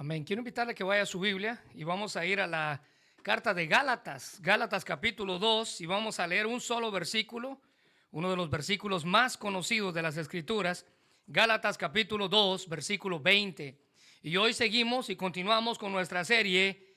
Amén. Quiero invitarle a que vaya a su Biblia y vamos a ir a la carta de Gálatas, Gálatas capítulo 2, y vamos a leer un solo versículo, uno de los versículos más conocidos de las Escrituras, Gálatas capítulo 2, versículo 20. Y hoy seguimos y continuamos con nuestra serie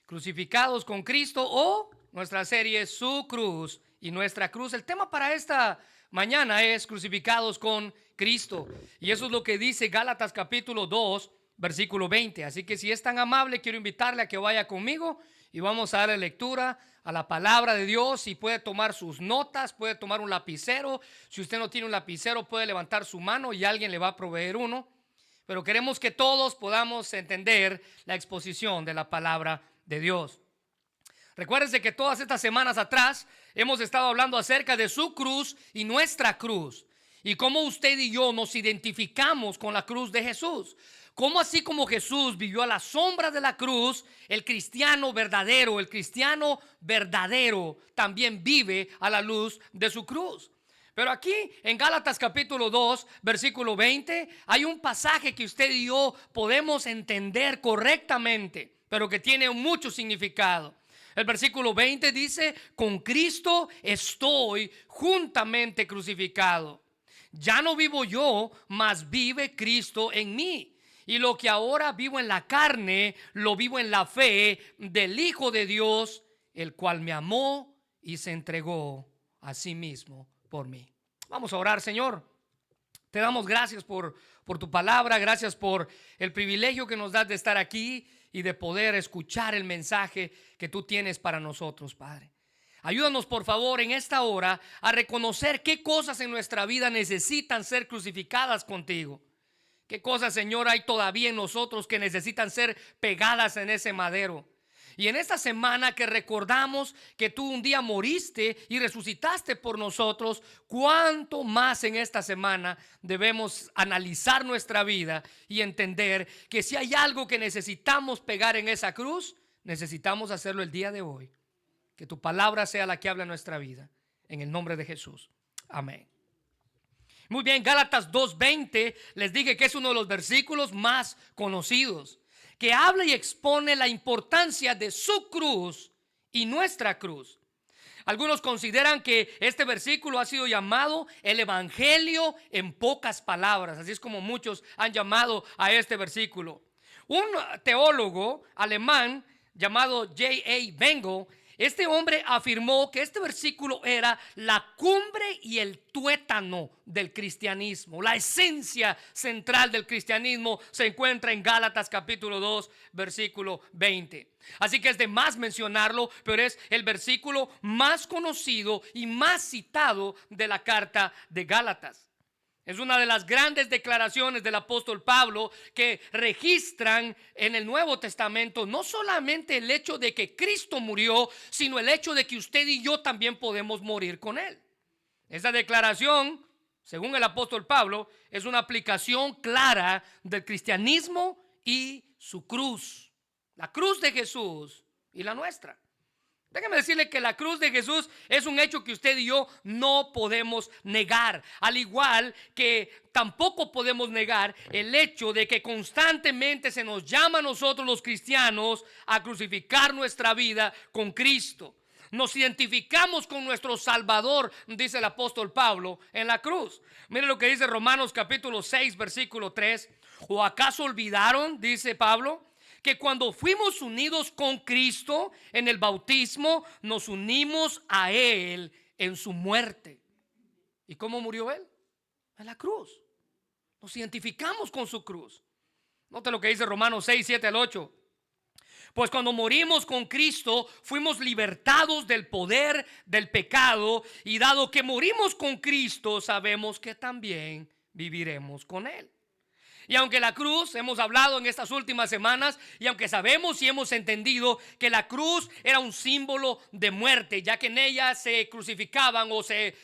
Crucificados con Cristo, o nuestra serie Su Cruz y Nuestra Cruz. El tema para esta mañana es Crucificados con Cristo, y eso es lo que dice Gálatas capítulo 2, versículo 20. Así que si es tan amable, quiero invitarle a que vaya conmigo y vamos a darle lectura a la palabra de Dios. Y puede tomar sus notas, puede tomar un lapicero. Si usted no tiene un lapicero, puede levantar su mano y alguien le va a proveer uno. Pero queremos que todos podamos entender la exposición de la palabra de Dios. Recuérdense que todas estas semanas atrás hemos estado hablando acerca de su cruz y nuestra cruz, y cómo usted y yo nos identificamos con la cruz de Jesús. Cómo así como Jesús vivió a la sombra de la cruz, el cristiano verdadero también vive a la luz de su cruz. Pero aquí en Gálatas capítulo 2, versículo 20, hay un pasaje que usted y yo podemos entender correctamente, pero que tiene mucho significado. El versículo 20 dice: con Cristo estoy juntamente crucificado. Ya no vivo yo, mas vive Cristo en mí. Y lo que ahora vivo en la carne, lo vivo en la fe del Hijo de Dios, el cual me amó y se entregó a sí mismo por mí. Vamos a orar. Señor, te damos gracias por tu palabra. Gracias por el privilegio que nos das de estar aquí y de poder escuchar el mensaje que tú tienes para nosotros, Padre. Ayúdanos, por favor, en esta hora a reconocer qué cosas en nuestra vida necesitan ser crucificadas contigo. ¿Qué cosas, Señor, hay todavía en nosotros que necesitan ser pegadas en ese madero? Y en esta semana que recordamos que tú un día moriste y resucitaste por nosotros, ¿cuánto más en esta semana debemos analizar nuestra vida y entender que si hay algo que necesitamos pegar en esa cruz, necesitamos hacerlo el día de hoy? Que tu palabra sea la que habla en nuestra vida. En el nombre de Jesús. Amén. Muy bien, Gálatas 2:20 les dije que es uno de los versículos más conocidos, que habla y expone la importancia de su cruz y nuestra cruz. Algunos consideran que este versículo ha sido llamado el Evangelio en pocas palabras. Así es como muchos han llamado a este versículo. Un teólogo alemán llamado J.A. Bengel, este hombre afirmó que este versículo era la cumbre y el tuétano del cristianismo. La esencia central del cristianismo se encuentra en Gálatas capítulo 2, versículo 20. Así que es de más mencionarlo, pero es el versículo más conocido y más citado de la carta de Gálatas. Es una de las grandes declaraciones del apóstol Pablo que registran en el Nuevo Testamento no solamente el hecho de que Cristo murió, sino el hecho de que usted y yo también podemos morir con él. Esa declaración, según el apóstol Pablo, es una aplicación clara del cristianismo y su cruz. La cruz de Jesús y la nuestra. Déjeme decirle que la cruz de Jesús es un hecho que usted y yo no podemos negar. Al igual que tampoco podemos negar el hecho de que constantemente se nos llama a nosotros los cristianos a crucificar nuestra vida con Cristo. Nos identificamos con nuestro Salvador, dice el apóstol Pablo, en la cruz. Mire lo que dice Romanos capítulo 6, versículo 3. ¿O acaso olvidaron, dice Pablo, que cuando fuimos unidos con Cristo en el bautismo, nos unimos a Él en su muerte? ¿Y cómo murió Él? En la cruz. Nos identificamos con su cruz. Note lo que dice Romanos 6, 7 al 8. Pues cuando morimos con Cristo, fuimos libertados del poder del pecado, y dado que morimos con Cristo, sabemos que también viviremos con Él. Y aunque la cruz, hemos hablado en estas últimas semanas, y aunque sabemos y hemos entendido que la cruz era un símbolo de muerte, ya que en ella se crucificaban o se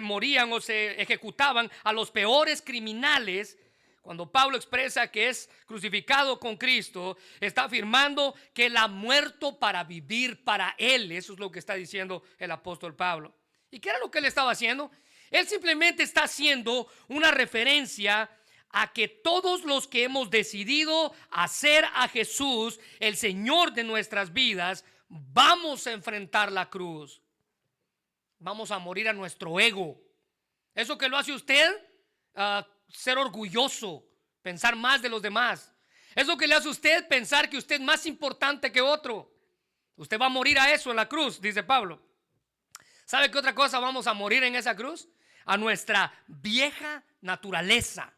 morían o se ejecutaban a los peores criminales, cuando Pablo expresa que es crucificado con Cristo, está afirmando que él ha muerto para vivir para él. Eso es lo que está diciendo el apóstol Pablo. ¿Y qué era lo que él estaba haciendo? Él simplemente está haciendo una referencia a que todos los que hemos decidido hacer a Jesús el Señor de nuestras vidas, vamos a enfrentar la cruz. Vamos a morir a nuestro ego. Eso que lo hace usted, ser orgulloso, pensar más de los demás. Eso que le hace a usted pensar que usted es más importante que otro. Usted va a morir a eso en la cruz, dice Pablo. ¿Sabe qué otra cosa vamos a morir en esa cruz? A nuestra vieja naturaleza.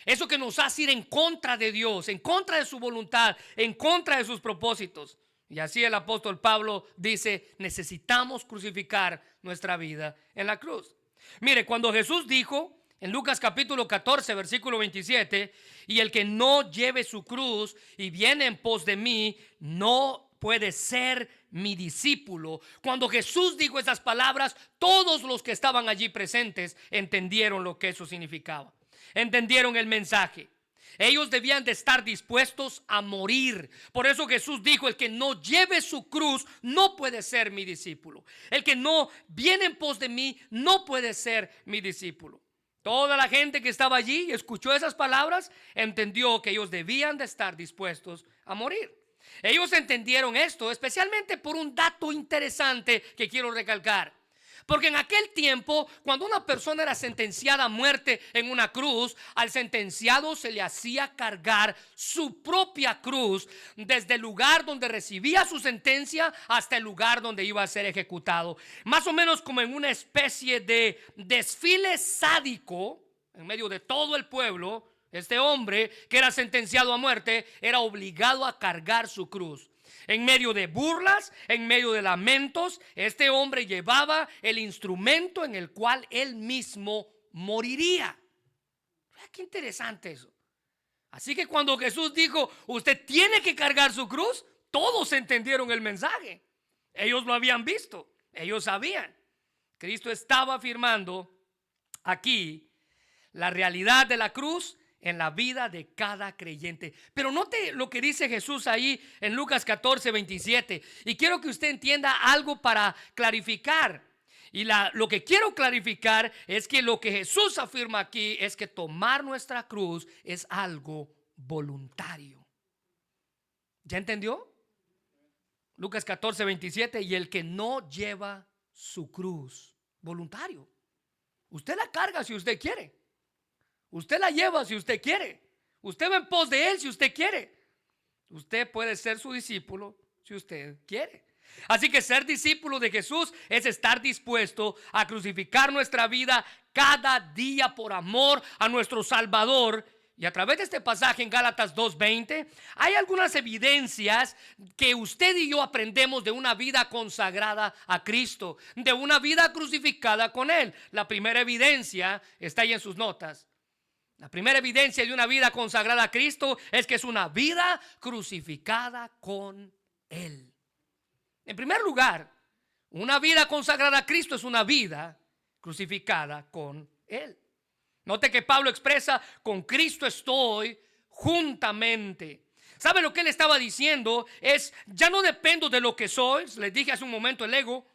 Eso que nos hace ir en contra de Dios, en contra de su voluntad, en contra de sus propósitos. Y así el apóstol Pablo dice, necesitamos crucificar nuestra vida en la cruz. Mire, cuando Jesús dijo en Lucas capítulo 14, versículo 27, y el que no lleve su cruz y viene en pos de mí, no puede ser mi discípulo. Cuando Jesús dijo esas palabras, todos los que estaban allí presentes entendieron lo que eso significaba. Entendieron el mensaje. Ellos debían de estar dispuestos a morir. Por eso Jesús dijo, el que no lleve su cruz no puede ser mi discípulo. El que no viene en pos de mí no puede ser mi discípulo. Toda la gente que estaba allí y escuchó esas palabras entendió que ellos debían de estar dispuestos a morir. Ellos entendieron esto especialmente por un dato interesante que quiero recalcar. Porque en aquel tiempo, cuando una persona era sentenciada a muerte en una cruz, al sentenciado se le hacía cargar su propia cruz desde el lugar donde recibía su sentencia hasta el lugar donde iba a ser ejecutado. Más o menos como en una especie de desfile sádico en medio de todo el pueblo. Este hombre que era sentenciado a muerte era obligado a cargar su cruz. En medio de burlas, en medio de lamentos, este hombre llevaba el instrumento en el cual él mismo moriría. Qué interesante eso. Así que cuando Jesús dijo, usted tiene que cargar su cruz, todos entendieron el mensaje. Ellos lo habían visto, ellos sabían. Cristo estaba afirmando aquí la realidad de la cruz en la vida de cada creyente. Pero note lo que dice Jesús ahí en Lucas 14, 27. Y quiero que usted entienda algo para clarificar. Y lo que quiero clarificar es que lo que Jesús afirma aquí es que tomar nuestra cruz es algo voluntario. ¿Ya entendió? Lucas 14, 27. Y el que no lleva su cruz, voluntario. Usted la carga si usted quiere. Usted la lleva si usted quiere. Usted va en pos de él si usted quiere. Usted puede ser su discípulo si usted quiere. Así que ser discípulo de Jesús es estar dispuesto a crucificar nuestra vida cada día por amor a nuestro Salvador. Y a través de este pasaje en Gálatas 2:20 hay algunas evidencias que usted y yo aprendemos de una vida consagrada a Cristo, de una vida crucificada con Él. La primera evidencia está ahí en sus notas. La primera evidencia de una vida consagrada a Cristo es que es una vida crucificada con Él. En primer lugar, una vida consagrada a Cristo es una vida crucificada con Él. Note que Pablo expresa, con Cristo estoy juntamente. ¿Sabe lo que él estaba diciendo? Es, ya no dependo de lo que soy, les dije hace un momento el ego,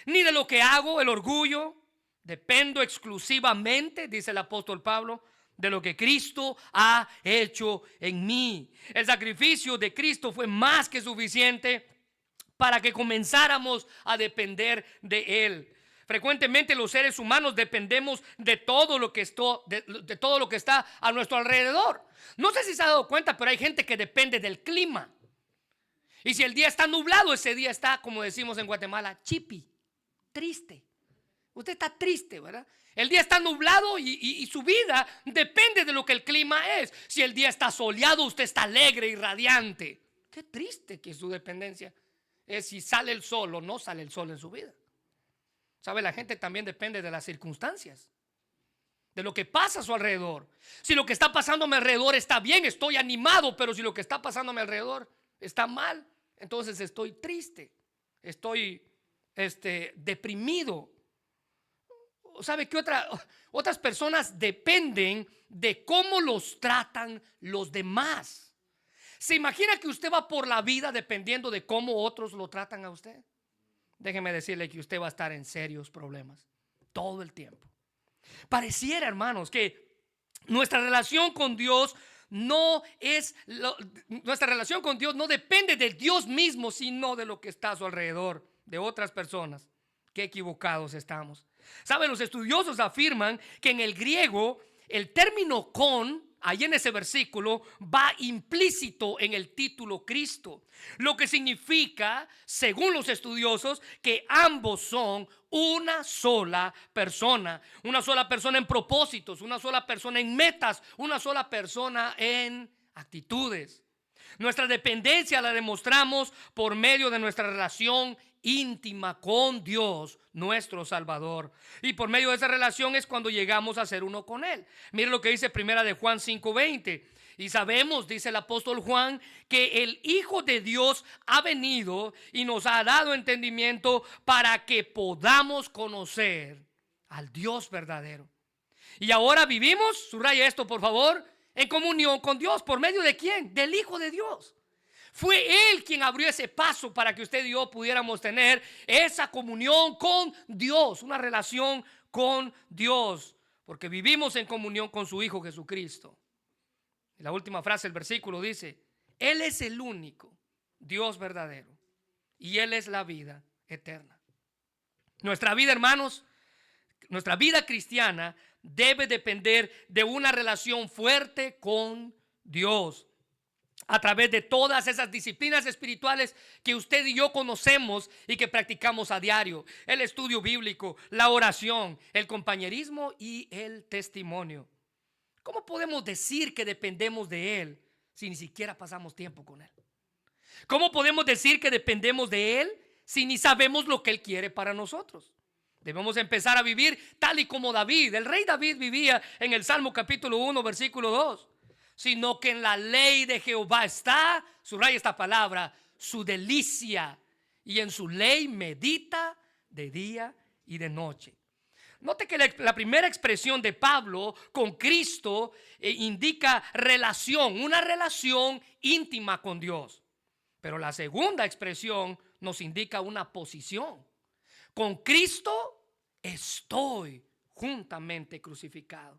ni de lo que hago, el orgullo. Dependo exclusivamente, dice el apóstol Pablo, de lo que Cristo ha hecho en mí. El sacrificio de Cristo fue más que suficiente para que comenzáramos a depender de Él. Frecuentemente los seres humanos dependemos de todo lo que está a nuestro alrededor. No sé si se ha dado cuenta, pero hay gente que depende del clima. Y si el día está nublado, ese día está, como decimos en Guatemala, chipi, triste. Usted está triste, ¿verdad? El día está nublado y su vida depende de lo que el clima es. Si el día está soleado, usted está alegre y radiante. Qué triste que su dependencia es si sale el sol o no sale el sol en su vida. ¿Sabe? La gente también depende de las circunstancias, de lo que pasa a su alrededor. Si lo que está pasando a mi alrededor está bien, estoy animado, pero si lo que está pasando a mi alrededor está mal, entonces estoy triste, estoy deprimido. ¿Sabe qué otras personas dependen de cómo los tratan los demás? ¿Se imagina que usted va por la vida dependiendo de cómo otros lo tratan a usted? Déjeme decirle que usted va a estar en serios problemas todo el tiempo. Pareciera, hermanos, que Nuestra relación con Dios no es nuestra relación con Dios no depende de Dios mismo, sino de lo que está a su alrededor, de otras personas. Qué equivocados estamos. Saben, los estudiosos afirman que en el griego el término con, ahí en ese versículo, va implícito en el título Cristo, lo que significa, según los estudiosos, que ambos son una sola persona en propósitos, una sola persona en metas, una sola persona en actitudes. Nuestra dependencia la demostramos por medio de nuestra relación íntima con Dios, nuestro Salvador. Y por medio de esa relación es cuando llegamos a ser uno con Él. Mire lo que dice primera de Juan 5:20. Y sabemos, dice el apóstol Juan, que el Hijo de Dios ha venido y nos ha dado entendimiento para que podamos conocer al Dios verdadero. Y ahora vivimos, subraya esto por favor, en comunión con Dios. ¿Por medio de quién? Del Hijo de Dios. Fue Él quien abrió ese paso para que usted y yo pudiéramos tener esa comunión con Dios, una relación con Dios, porque vivimos en comunión con su Hijo Jesucristo. Y la última frase del versículo dice: Él es el único Dios verdadero y Él es la vida eterna. Nuestra vida, hermanos, nuestra vida cristiana debe depender de una relación fuerte con Dios. A través de todas esas disciplinas espirituales que usted y yo conocemos y que practicamos a diario: el estudio bíblico, la oración, el compañerismo y el testimonio. ¿Cómo podemos decir que dependemos de Él si ni siquiera pasamos tiempo con Él? ¿Cómo podemos decir que dependemos de Él si ni sabemos lo que Él quiere para nosotros? Debemos empezar a vivir tal y como David. El rey David vivía en el Salmo capítulo 1, versículo 2. Sino que en la ley de Jehová está, subraya esta palabra, su delicia, y en su ley medita de día y de noche. Note que la primera expresión de Pablo con Cristo indica relación, una relación íntima con Dios. Pero la segunda expresión nos indica una posición. Con Cristo estoy juntamente crucificado.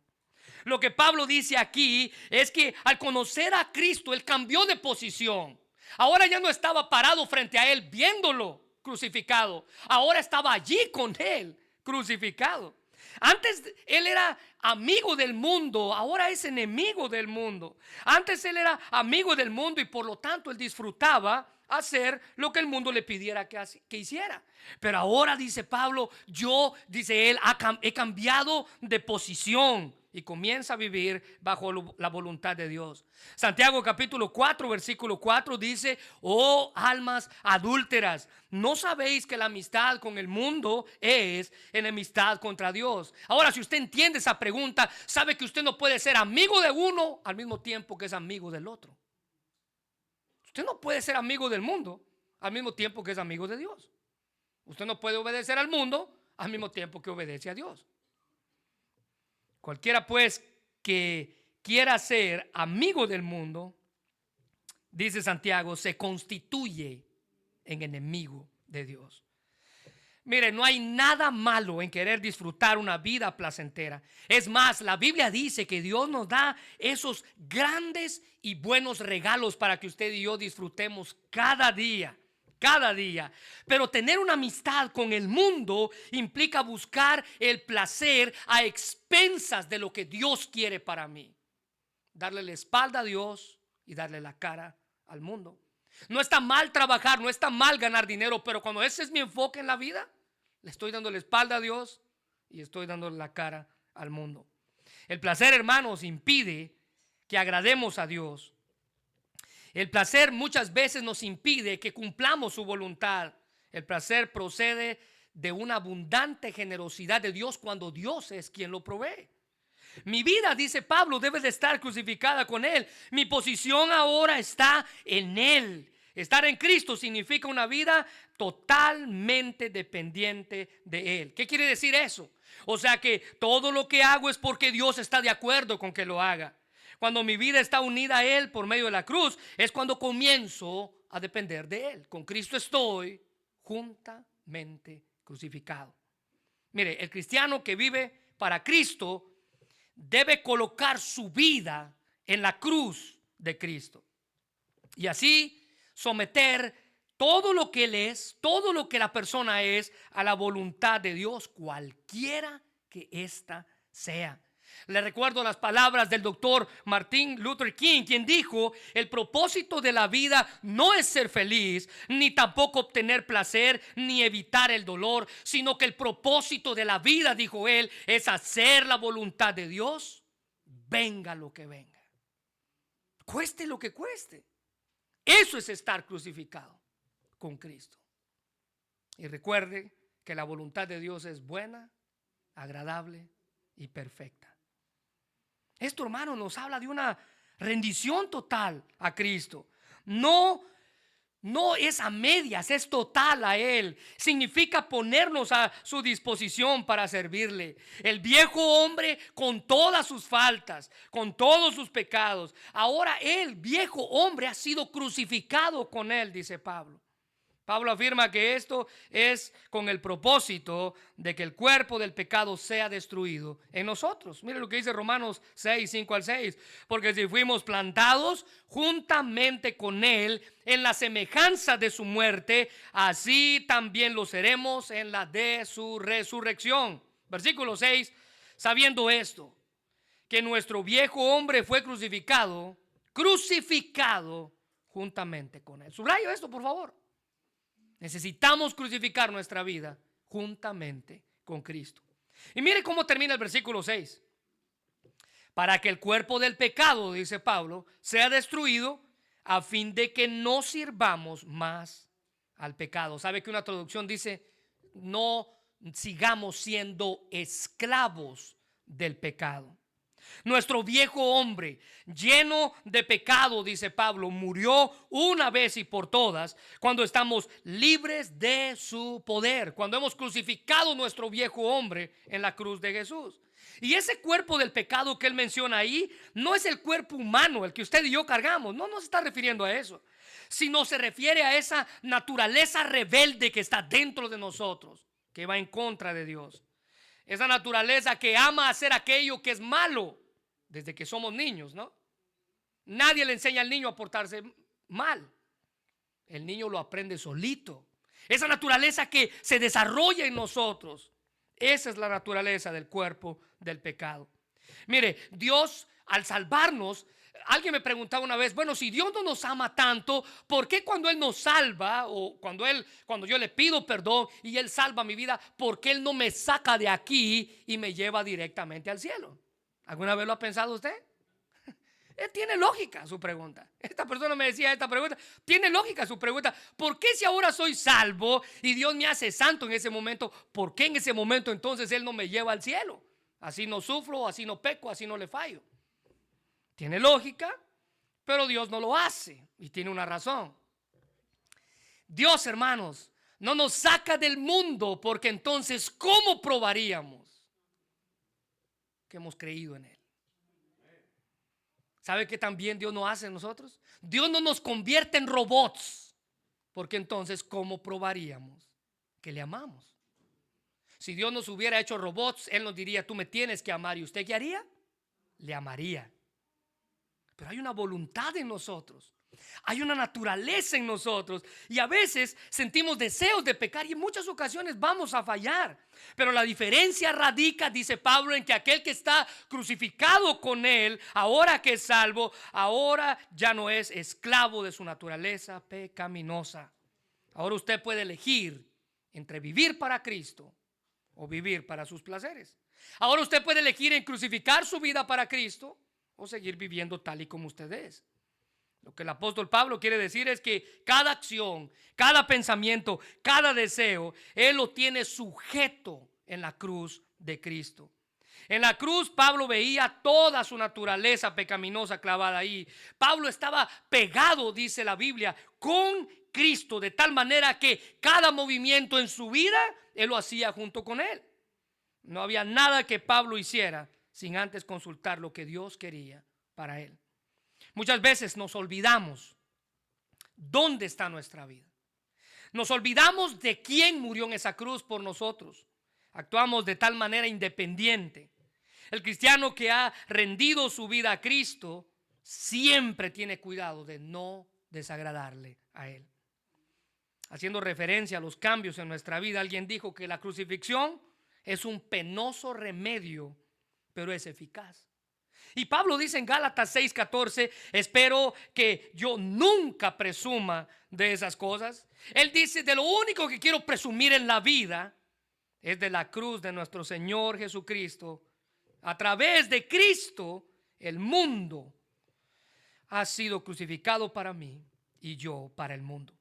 Lo que Pablo dice aquí es que al conocer a Cristo, él cambió de posición. Ahora ya no estaba parado frente a él viéndolo crucificado. Ahora estaba allí con él crucificado. Antes él era amigo del mundo, ahora es enemigo del mundo. Antes él era amigo del mundo y por lo tanto él disfrutaba hacer lo que el mundo le pidiera que hiciera. Pero ahora, dice Pablo, dice él, he cambiado de posición y comienza a vivir bajo la voluntad de Dios. Santiago capítulo 4 versículo 4 dice: oh almas adúlteras, ¿no sabéis que la amistad con el mundo es enemistad contra Dios? Ahora, si usted entiende esa pregunta, sabe que usted no puede ser amigo de uno al mismo tiempo que es amigo del otro. Usted no puede ser amigo del mundo al mismo tiempo que es amigo de Dios. Usted no puede obedecer al mundo al mismo tiempo que obedece a Dios. Cualquiera pues que quiera ser amigo del mundo, dice Santiago, se constituye en enemigo de Dios. Mire, no hay nada malo en querer disfrutar una vida placentera. Es más, la Biblia dice que Dios nos da esos grandes y buenos regalos para que usted y yo disfrutemos cada día. Cada día. Pero tener una amistad con el mundo implica buscar el placer a expensas de lo que Dios quiere para mí. Darle la espalda a Dios y darle la cara al mundo. No está mal trabajar, no está mal ganar dinero, pero cuando ese es mi enfoque en la vida, le estoy dando la espalda a Dios y estoy dando la cara al mundo. El placer, hermanos, impide que agrademos a Dios. El placer muchas veces nos impide que cumplamos su voluntad. El placer procede de una abundante generosidad de Dios cuando Dios es quien lo provee. Mi vida, dice Pablo, debe de estar crucificada con Él. Mi posición ahora está en Él. Estar en Cristo significa una vida totalmente dependiente de Él. ¿Qué quiere decir eso? O sea que todo lo que hago es porque Dios está de acuerdo con que lo haga. Cuando mi vida está unida a Él por medio de la cruz, es cuando comienzo a depender de Él. Con Cristo estoy juntamente crucificado. Mire, el cristiano que vive para Cristo debe colocar su vida en la cruz de Cristo y así someter todo lo que él es, todo lo que la persona es, a la voluntad de Dios, cualquiera que ésta sea. Le recuerdo las palabras del doctor Martin Luther King, quien dijo: el propósito de la vida no es ser feliz, ni tampoco obtener placer, ni evitar el dolor, sino que el propósito de la vida, dijo él, es hacer la voluntad de Dios, venga lo que venga, cueste lo que cueste. Eso es estar crucificado con Cristo. Y recuerde que la voluntad de Dios es buena, agradable y perfecta. Esto, hermano, nos habla de una rendición total a Cristo. No es a medias, es total a Él. Significa ponernos a su disposición para servirle. El viejo hombre con todas sus faltas, con todos sus pecados, ahora el viejo hombre ha sido crucificado con Él, dice Pablo. Pablo afirma que esto es con el propósito de que el cuerpo del pecado sea destruido en nosotros. Mire lo que dice Romanos 6, 5 al 6. Porque si fuimos plantados juntamente con él en la semejanza de su muerte, así también lo seremos en la de su resurrección. Versículo 6. Sabiendo esto, que nuestro viejo hombre fue crucificado juntamente con él. Subrayo esto, por favor. Necesitamos crucificar nuestra vida juntamente con Cristo. Y mire cómo termina el versículo 6. Para que el cuerpo del pecado, dice Pablo, sea destruido, a fin de que no sirvamos más al pecado. ¿Sabe que una traducción dice: no sigamos siendo esclavos del pecado? Nuestro viejo hombre, lleno de pecado, dice Pablo, murió una vez y por todas cuando estamos libres de su poder, cuando hemos crucificado nuestro viejo hombre en la cruz de Jesús. Y ese cuerpo del pecado que él menciona ahí no es el cuerpo humano, el que usted y yo cargamos. No se está refiriendo a eso, sino se refiere a esa naturaleza rebelde que está dentro de nosotros, que va en contra de Dios. Esa naturaleza que ama hacer aquello que es malo desde que somos niños, ¿no? Nadie le enseña al niño a portarse mal. El niño lo aprende solito. Esa naturaleza que se desarrolla en nosotros, esa es la naturaleza del cuerpo del pecado. Mire, Dios al salvarnos, alguien me preguntaba una vez: bueno, si Dios no nos ama tanto, ¿por qué cuando Él nos salva, o cuando yo le pido perdón y Él salva mi vida, por qué Él no me saca de aquí y me lleva directamente al cielo? ¿Alguna vez lo ha pensado usted? Tiene lógica su pregunta. Esta persona me decía esta pregunta. Tiene lógica su pregunta. ¿Por qué, si ahora soy salvo y Dios me hace santo en ese momento, por qué en ese momento entonces Él no me lleva al cielo? Así no sufro, así no peco, así no le fallo. Tiene lógica, pero Dios no lo hace y tiene una razón. Dios, hermanos, no nos saca del mundo, porque entonces ¿cómo probaríamos que hemos creído en Él? ¿Sabe qué también Dios no hace en nosotros? Dios no nos convierte en robots, porque entonces ¿cómo probaríamos que le amamos? Si Dios nos hubiera hecho robots, Él nos diría: tú me tienes que amar. ¿Y usted qué haría? Le amaría. Pero hay una voluntad en nosotros, hay una naturaleza en nosotros, y a veces sentimos deseos de pecar y en muchas ocasiones vamos a fallar. Pero la diferencia radica, dice Pablo, en que aquel que está crucificado con Él, ahora que es salvo, ahora ya no es esclavo de su naturaleza pecaminosa. Ahora usted puede elegir entre vivir para Cristo o vivir para sus placeres. Ahora usted puede elegir en crucificar su vida para Cristo o seguir viviendo tal y como usted es. Lo que el apóstol Pablo quiere decir es que cada acción, cada pensamiento, cada deseo, Él lo tiene sujeto en la cruz de Cristo. En la cruz Pablo veía toda su naturaleza pecaminosa clavada ahí. Pablo estaba pegado, dice la Biblia, con Cristo, de tal manera que cada movimiento en su vida Él lo hacía junto con Él. No había nada que Pablo hiciera sin antes consultar lo que Dios quería para él. Muchas veces nos olvidamos dónde está nuestra vida. Nos olvidamos de quién murió en esa cruz por nosotros. Actuamos de tal manera independiente. El cristiano que ha rendido su vida a Cristo siempre tiene cuidado de no desagradarle a Él. Haciendo referencia a los cambios en nuestra vida, alguien dijo que la crucifixión es un penoso remedio, pero es eficaz. Y Pablo dice en Gálatas 6:14, espero que yo nunca presuma de esas cosas. Él dice, de lo único que quiero presumir en la vida es de la cruz de nuestro Señor Jesucristo. A través de Cristo, el mundo ha sido crucificado para mí y yo para el mundo.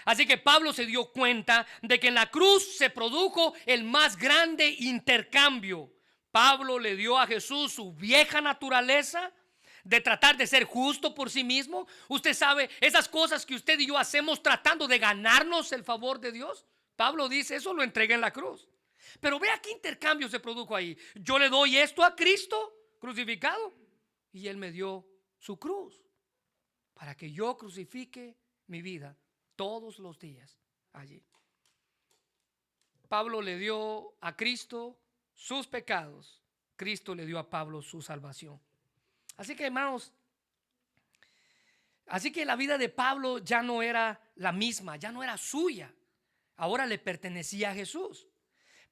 Así que Pablo se dio cuenta de que en la cruz se produjo el más grande intercambio. Pablo le dio a Jesús su vieja naturaleza de tratar de ser justo por sí mismo. Usted sabe, esas cosas que usted y yo hacemos tratando de ganarnos el favor de Dios. Pablo dice, eso lo entregué en la cruz. Pero vea qué intercambio se produjo ahí. Yo le doy esto a Cristo crucificado y Él me dio su cruz para que yo crucifique mi vida todos los días allí. Pablo le dio a Cristo sus pecados. Cristo le dio a Pablo su salvación. Así que, hermanos, así que la vida de Pablo ya no era la misma, ya no era suya. Ahora le pertenecía a Jesús.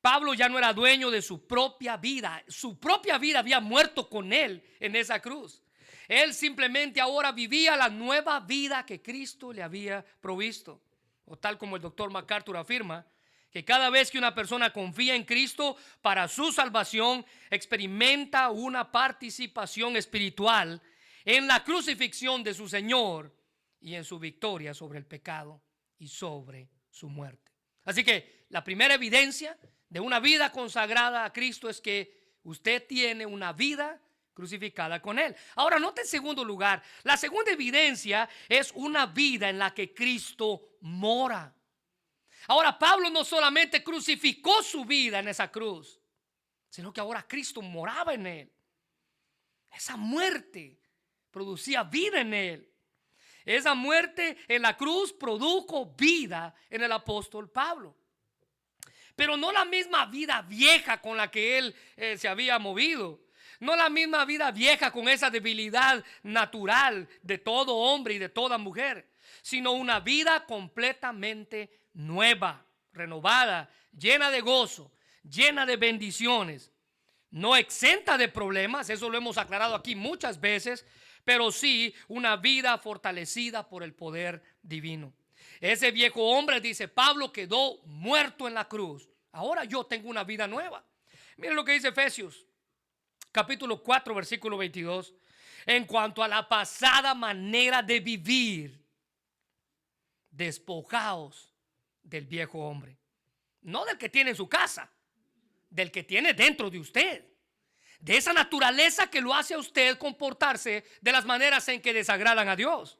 Pablo ya no era dueño de su propia vida. Su propia vida había muerto con él en esa cruz. Él simplemente ahora vivía la nueva vida que Cristo le había provisto. O tal como el doctor MacArthur afirma, que cada vez que una persona confía en Cristo para su salvación, experimenta una participación espiritual en la crucifixión de su Señor y en su victoria sobre el pecado y sobre su muerte. Así que la primera evidencia de una vida consagrada a Cristo es que usted tiene una vida crucificada con Él. Ahora, note en segundo lugar, la segunda evidencia es una vida en la que Cristo mora. Ahora, Pablo no solamente crucificó su vida en esa cruz, sino que ahora Cristo moraba en él. Esa muerte producía vida en él. Esa muerte en la cruz produjo vida en el apóstol Pablo. Pero no la misma vida vieja con la que él se había movido. No la misma vida vieja con esa debilidad natural de todo hombre y de toda mujer, sino una vida completamente nueva, renovada, llena de gozo, llena de bendiciones, no exenta de problemas. Eso lo hemos aclarado aquí muchas veces, pero sí una vida fortalecida por el poder divino. Ese viejo hombre, dice Pablo, quedó muerto en la cruz. Ahora yo tengo una vida nueva. Miren lo que dice Efesios capítulo 4 versículo 22. En cuanto a la pasada manera de vivir, despojaos del viejo hombre, no del que tiene en su casa, del que tiene dentro de usted, de esa naturaleza que lo hace a usted comportarse de las maneras en que desagradan a Dios.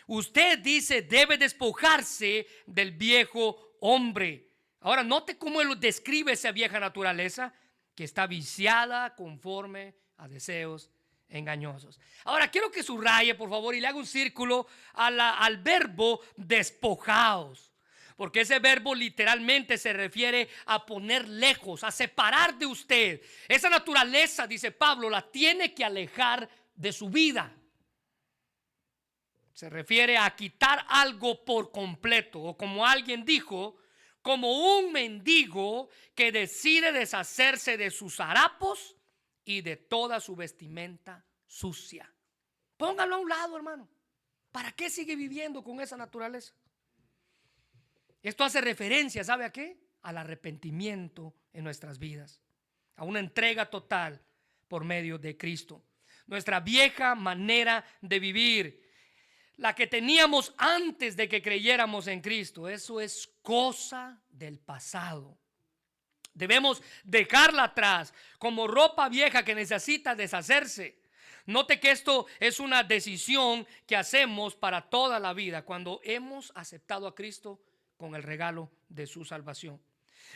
Usted, dice, debe despojarse del viejo hombre. Ahora note cómo él describe esa vieja naturaleza que está viciada conforme a deseos engañosos. Ahora quiero que subraye, por favor, y le haga un círculo al verbo despojaos, porque ese verbo literalmente se refiere a poner lejos, a separar de usted. Esa naturaleza, dice Pablo, la tiene que alejar de su vida. Se refiere a quitar algo por completo, o como alguien dijo, como un mendigo que decide deshacerse de sus harapos y de toda su vestimenta sucia. Póngalo a un lado, hermano. ¿Para qué sigue viviendo con esa naturaleza? Esto hace referencia, ¿sabe a qué? Al arrepentimiento en nuestras vidas, a una entrega total por medio de Cristo. Nuestra vieja manera de vivir, la que teníamos antes de que creyéramos en Cristo, eso es cosa del pasado. Debemos dejarla atrás como ropa vieja que necesita deshacerse. Note que esto es una decisión que hacemos para toda la vida cuando hemos aceptado a Cristo con el regalo de su salvación.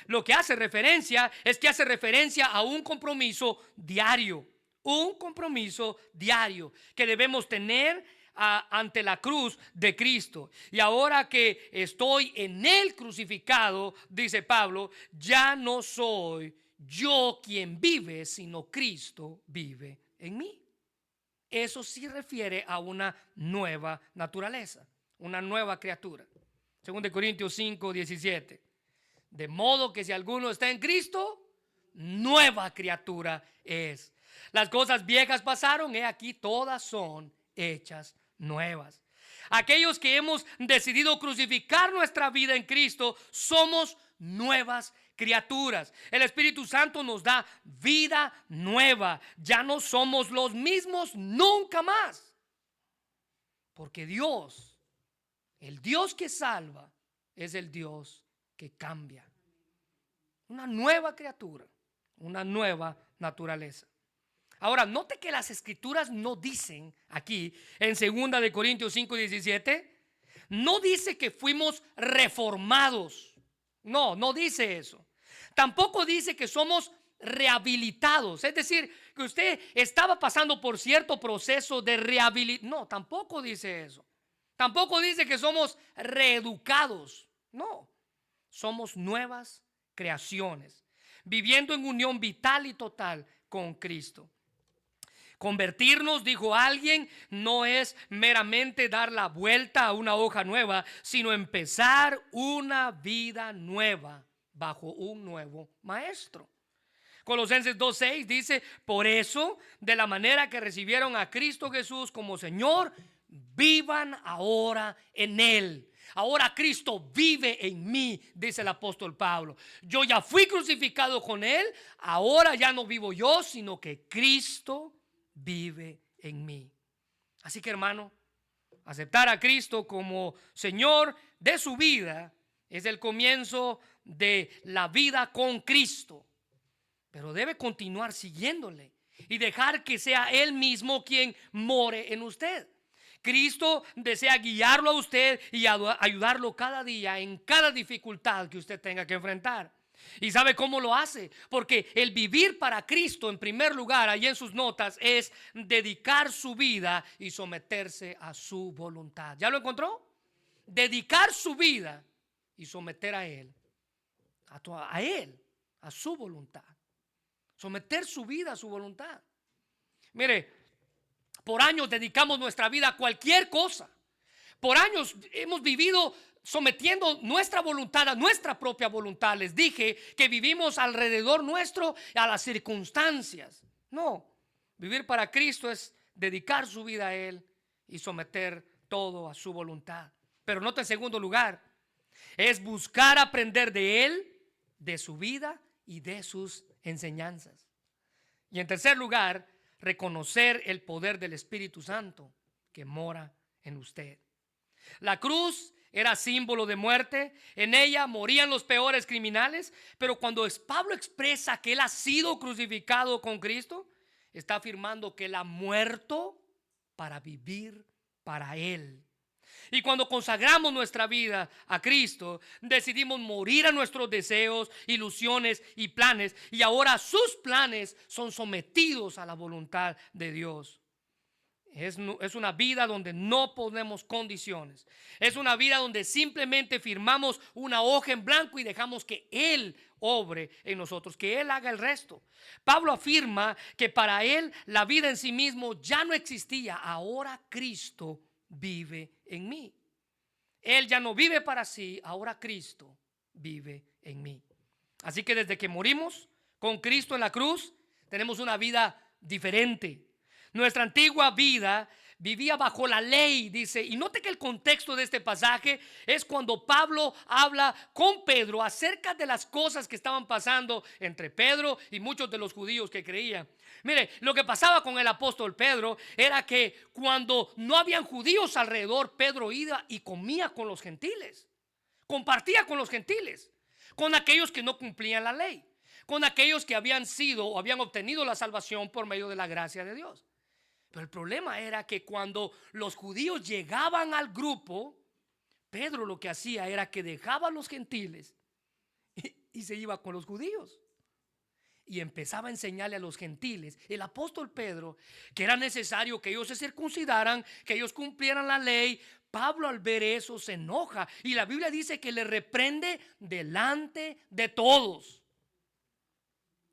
Lo que hace referencia es que hace referencia a un compromiso diario. Un compromiso diario que debemos tener ante la cruz de Cristo. Y ahora que estoy en él crucificado, dice Pablo, ya no soy yo quien vive, sino Cristo vive en mí. Eso sí refiere a una nueva naturaleza, una nueva criatura. 2 Corintios 5:17. De modo que si alguno está en Cristo, nueva criatura es. Las cosas viejas pasaron, he aquí todas son hechas nuevas. Aquellos que hemos decidido crucificar nuestra vida en Cristo, somos nuevas criaturas. El Espíritu Santo nos da vida nueva. Ya no somos los mismos nunca más. Porque Dios, el Dios que salva, es el Dios que cambia. Una nueva criatura, una nueva naturaleza. Ahora, note que las escrituras no dicen aquí en 2 Corintios 5:17, no dice que fuimos reformados. No, no dice eso. Tampoco dice que somos rehabilitados. Es decir, que usted estaba pasando por cierto proceso de rehabilitación. No, tampoco dice eso. Tampoco dice que somos reeducados. No, somos nuevas creaciones, viviendo en unión vital y total con Cristo. Convertirnos, dijo alguien, no es meramente dar la vuelta a una hoja nueva, sino empezar una vida nueva bajo un nuevo maestro. Colosenses 2:6 dice: por eso, de la manera que recibieron a Cristo Jesús como Señor, vivan ahora en Él. Ahora Cristo vive en mí, dice el apóstol Pablo. Yo ya fui crucificado con Él, ahora ya no vivo yo, sino que Cristo vive en mí. Así que, hermano, aceptar a Cristo como Señor de su vida es el comienzo de la vida con Cristo. Pero debe continuar siguiéndole y dejar que sea Él mismo quien more en usted. Cristo desea guiarlo a usted y ayudarlo cada día en cada dificultad que usted tenga que enfrentar. ¿Y sabe cómo lo hace? Porque el vivir para Cristo, en primer lugar, ahí en sus notas, es dedicar su vida y someterse a su voluntad. ¿Ya lo encontró? Dedicar su vida y someter a Él, a Él, a su voluntad. Someter su vida a su voluntad. Mire, por años dedicamos nuestra vida a cualquier cosa. Por años hemos vivido sometiendo nuestra voluntad a nuestra propia voluntad. Les dije que vivimos alrededor nuestro a las circunstancias. No, vivir para Cristo es dedicar su vida a Él y someter todo a su voluntad. Pero nota, en segundo lugar, es buscar aprender de Él, de su vida y de sus enseñanzas. Y en tercer lugar, reconocer el poder del Espíritu Santo que mora en usted. La cruz era símbolo de muerte. En ella morían los peores criminales. Pero cuando Pablo expresa que él ha sido crucificado con Cristo, está afirmando que él ha muerto para vivir para Él. Y cuando consagramos nuestra vida a Cristo, decidimos morir a nuestros deseos, ilusiones y planes. Y ahora sus planes son sometidos a la voluntad de Dios. Es una vida donde no ponemos condiciones. Es una vida donde simplemente firmamos una hoja en blanco y dejamos que Él obre en nosotros, que Él haga el resto. Pablo afirma que para él la vida en sí mismo ya no existía. Ahora Cristo vive en mí. Él ya no vive para sí, ahora Cristo vive en mí. Así que desde que morimos con Cristo en la cruz, tenemos una vida diferente. Nuestra antigua vida vivía bajo la ley, dice. Y note que el contexto de este pasaje es cuando Pablo habla con Pedro acerca de las cosas que estaban pasando entre Pedro y muchos de los judíos que creían. Mire, lo que pasaba con el apóstol Pedro era que cuando no habían judíos alrededor, Pedro iba y comía con los gentiles, compartía con los gentiles, con aquellos que no cumplían la ley, con aquellos que habían sido o habían obtenido la salvación por medio de la gracia de Dios. Pero el problema era que cuando los judíos llegaban al grupo, Pedro lo que hacía era que dejaba a los gentiles y se iba con los judíos. Y empezaba a enseñarle a los gentiles, el apóstol Pedro, que era necesario que ellos se circuncidaran, que ellos cumplieran la ley. Pablo, al ver eso, se enoja. Y la Biblia dice que le reprende delante de todos.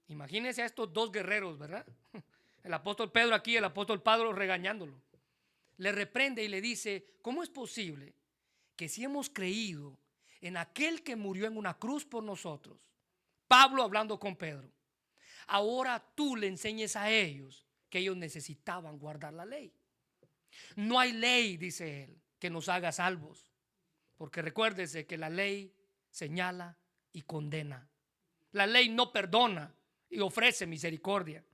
Imagínense a estos dos guerreros, ¿verdad? El apóstol Pedro aquí, el apóstol Pablo regañándolo. Le reprende y le dice: ¿cómo es posible que si hemos creído en aquel que murió en una cruz por nosotros? Pablo hablando con Pedro. Ahora tú le enseñes a ellos que ellos necesitaban guardar la ley. No hay ley, dice él, que nos haga salvos. Porque recuérdese que la ley señala y condena. La ley no perdona y ofrece misericordia.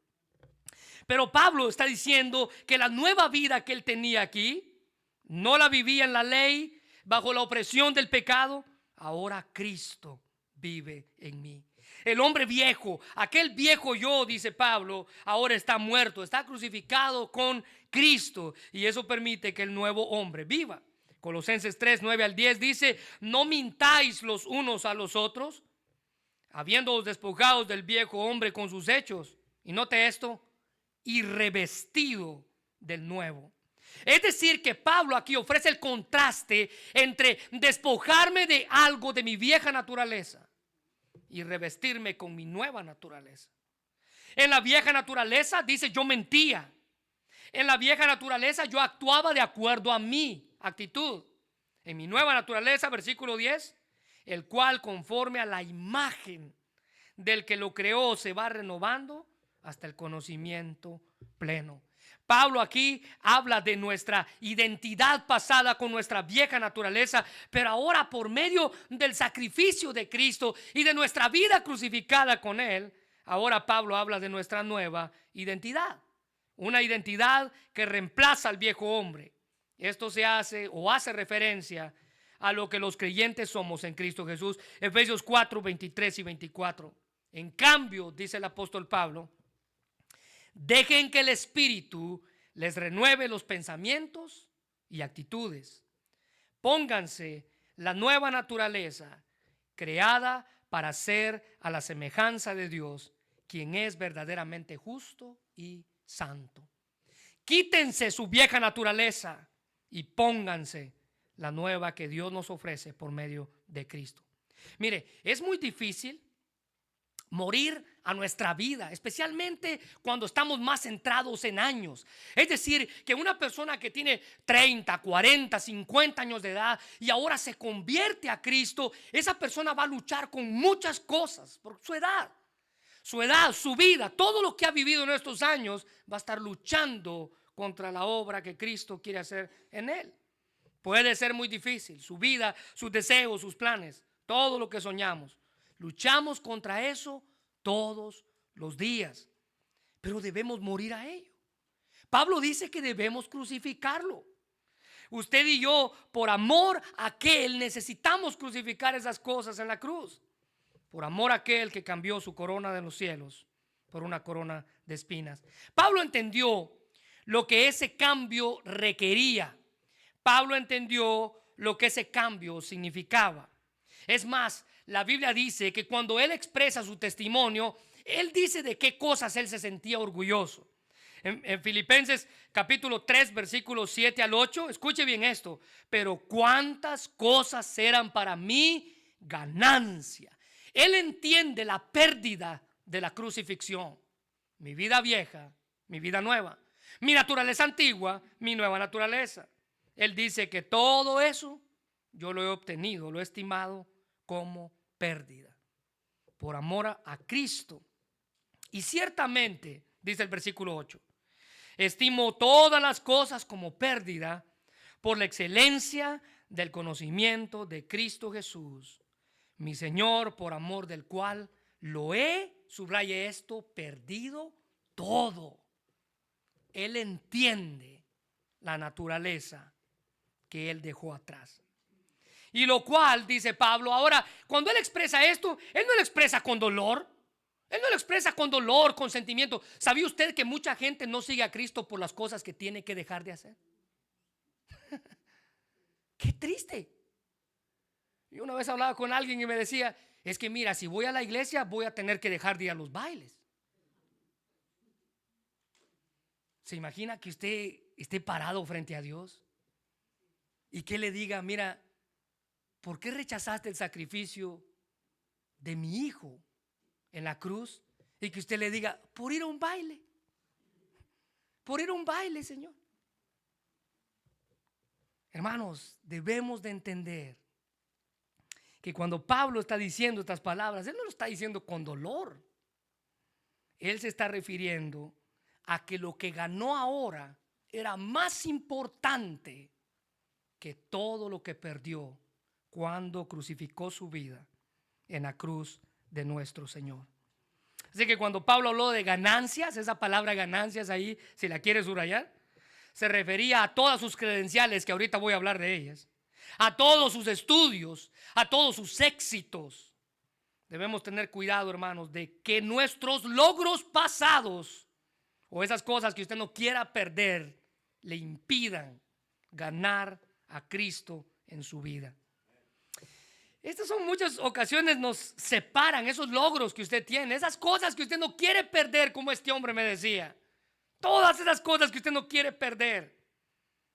Pero Pablo está diciendo que la nueva vida que él tenía aquí no la vivía en la ley, bajo la opresión del pecado. Ahora Cristo vive en mí. El hombre viejo, aquel viejo yo, dice Pablo, ahora está muerto, está crucificado con Cristo, y eso permite que el nuevo hombre viva. Colosenses 3, 9 al 10 dice: no mintáis los unos a los otros, habiéndoos despojados del viejo hombre con sus hechos. Y note esto: y revestido del nuevo. Es decir, que Pablo aquí ofrece el contraste entre despojarme de algo de mi vieja naturaleza y revestirme con mi nueva naturaleza. En la vieja naturaleza, dice, yo mentía. En la vieja naturaleza yo actuaba de acuerdo a mi actitud. En mi nueva naturaleza, versículo 10, el cual conforme a la imagen del que lo creó se va renovando hasta el conocimiento pleno. Pablo aquí habla de nuestra identidad pasada con nuestra vieja naturaleza, pero ahora por medio del sacrificio de Cristo y de nuestra vida crucificada con Él, ahora Pablo habla de nuestra nueva identidad. Una identidad que reemplaza al viejo hombre. Esto se hace o hace referencia a lo que los creyentes somos en Cristo Jesús. Efesios 4, 23 y 24. En cambio, dice el apóstol Pablo, dejen que el Espíritu les renueve los pensamientos y actitudes. Pónganse la nueva naturaleza creada para ser a la semejanza de Dios, quien es verdaderamente justo y santo. Quítense su vieja naturaleza y pónganse la nueva que Dios nos ofrece por medio de Cristo. Mire, es muy difícil morir a nuestra vida, especialmente cuando estamos más centrados en años. Es decir, que una persona que tiene 30, 40, 50 años de edad y ahora se convierte a Cristo, esa persona va a luchar con muchas cosas por su edad. Su edad, su vida, todo lo que ha vivido en estos años va a estar luchando contra la obra que Cristo quiere hacer en él. Puede ser muy difícil, su vida, sus deseos, sus planes, todo lo que soñamos. Luchamos contra eso todos los días, pero debemos morir a ello. Pablo dice que debemos crucificarlo. Usted y yo, por amor a aquel, necesitamos crucificar esas cosas en la cruz. Por amor a aquel que cambió su corona de los cielos por una corona de espinas. Pablo entendió lo que ese cambio requería. Pablo entendió lo que ese cambio significaba. Es más, la Biblia dice que cuando él expresa su testimonio, él dice de qué cosas él se sentía orgulloso. En Filipenses capítulo 3, versículos 7 al 8, escuche bien esto: pero cuántas cosas eran para mí ganancia. Él entiende la pérdida de la crucifixión. Mi vida vieja, mi vida nueva. Mi naturaleza antigua, mi nueva naturaleza. Él dice que todo eso yo lo he obtenido, lo he estimado como pérdida por amor a Cristo. Y ciertamente, dice el versículo 8, estimo todas las cosas como pérdida por la excelencia del conocimiento de Cristo Jesús, mi Señor, por amor del cual lo he, subraye esto, perdido todo. Él entiende la naturaleza que él dejó atrás. Y lo cual, dice Pablo, ahora, cuando él expresa esto, él no lo expresa con dolor. Él no lo expresa con dolor, con sentimiento. ¿Sabía usted que mucha gente no sigue a Cristo por las cosas que tiene que dejar de hacer? Qué triste. Yo una vez hablaba con alguien y me decía, es que mira, si voy a la iglesia voy a tener que dejar de ir a los bailes. ¿Se imagina que usted esté parado frente a Dios y que le diga, mira, ¿por qué rechazaste el sacrificio de mi hijo en la cruz? y que usted le diga, por ir a un baile. Por ir a un baile, Señor. Hermanos, debemos de entender que cuando Pablo está diciendo estas palabras, él no lo está diciendo con dolor. Él se está refiriendo a que lo que ganó ahora era más importante que todo lo que perdió cuando crucificó su vida en la cruz de nuestro Señor. Así que cuando Pablo habló de ganancias, esa palabra ganancias ahí, si la quiere subrayar, se refería a todas sus credenciales, que ahorita voy a hablar de ellas, a todos sus estudios, a todos sus éxitos. Debemos tener cuidado, hermanos, de que nuestros logros pasados o esas cosas que usted no quiera perder le impidan ganar a Cristo en su vida. Estas son muchas ocasiones nos separan esos logros que usted tiene, esas cosas que usted no quiere perder, como este hombre me decía. Todas esas cosas que usted no quiere perder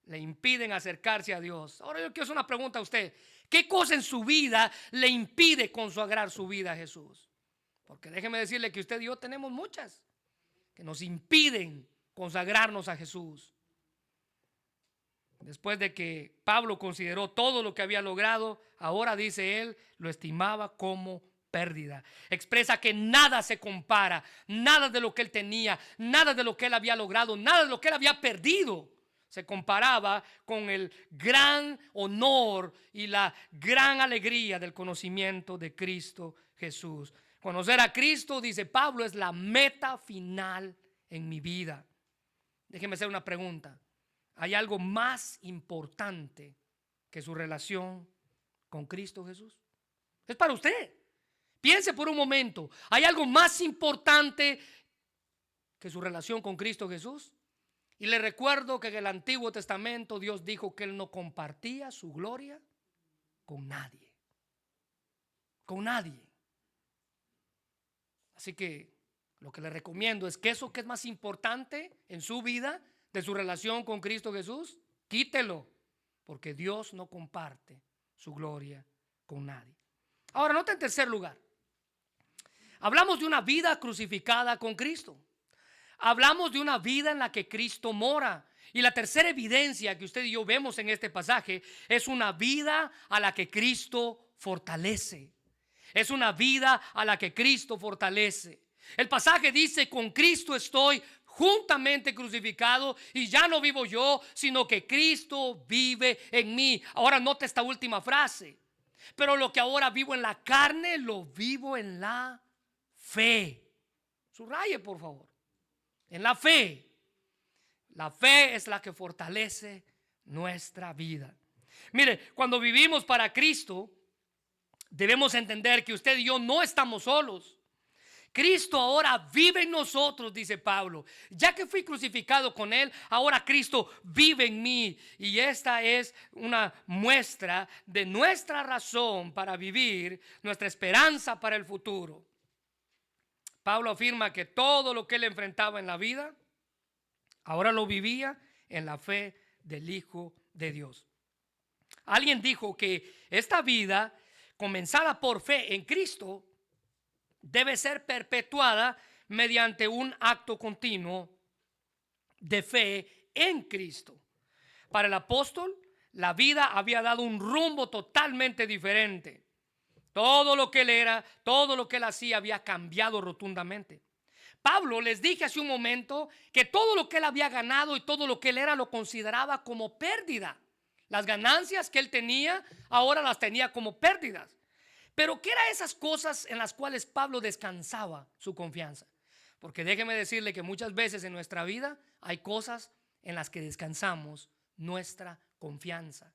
le impiden acercarse a Dios. Ahora yo quiero hacer una pregunta a usted. ¿Qué cosa en su vida le impide consagrar su vida a Jesús? Porque déjeme decirle que usted y yo tenemos muchas que nos impiden consagrarnos a Jesús. Después de que Pablo consideró todo lo que había logrado, ahora dice él, lo estimaba como pérdida. Expresa que nada se compara, nada de lo que él tenía, nada de lo que él había logrado, nada de lo que él había perdido se comparaba con el gran honor y la gran alegría del conocimiento de Cristo Jesús. Conocer a Cristo, dice Pablo, es la meta final en mi vida. Déjeme hacer una pregunta. ¿Hay algo más importante que su relación con Cristo Jesús? Es para usted. Piense por un momento. ¿Hay algo más importante que su relación con Cristo Jesús? Y le recuerdo que en el Antiguo Testamento Dios dijo que Él no compartía su gloria con nadie. Con nadie. Así que lo que le recomiendo es que eso que es más importante en su vida, de su relación con Cristo Jesús, quítelo, porque Dios no comparte su gloria con nadie. Ahora, nota en tercer lugar, hablamos de una vida crucificada con Cristo. Hablamos de una vida en la que Cristo mora. Y la tercera evidencia que usted y yo vemos en este pasaje es una vida a la que Cristo fortalece. Es una vida a la que Cristo fortalece. El pasaje dice, con Cristo estoy juntamente crucificado y ya no vivo yo, sino que Cristo vive en mí. Ahora note esta última frase. Pero lo que ahora vivo en la carne, lo vivo en la fe. Subraye, por favor. En la fe. La fe es la que fortalece nuestra vida. Mire, cuando vivimos para Cristo, debemos entender que usted y yo no estamos solos. Cristo ahora vive en nosotros, dice Pablo. Ya que fui crucificado con Él, ahora Cristo vive en mí. Y esta es una muestra de nuestra razón para vivir, nuestra esperanza para el futuro. Pablo afirma que todo lo que él enfrentaba en la vida, ahora lo vivía en la fe del Hijo de Dios. Alguien dijo que esta vida, comenzada por fe en Cristo, debe ser perpetuada mediante un acto continuo de fe en Cristo. Para el apóstol, la vida había dado un rumbo totalmente diferente. Todo lo que él era, todo lo que él hacía había cambiado rotundamente. Pablo, les dije hace un momento que todo lo que él había ganado y todo lo que él era lo consideraba como pérdida. Las ganancias que él tenía, ahora las tenía como pérdidas. Pero ¿qué eran esas cosas en las cuales Pablo descansaba su confianza? Porque déjeme decirle que muchas veces en nuestra vida hay cosas en las que descansamos nuestra confianza.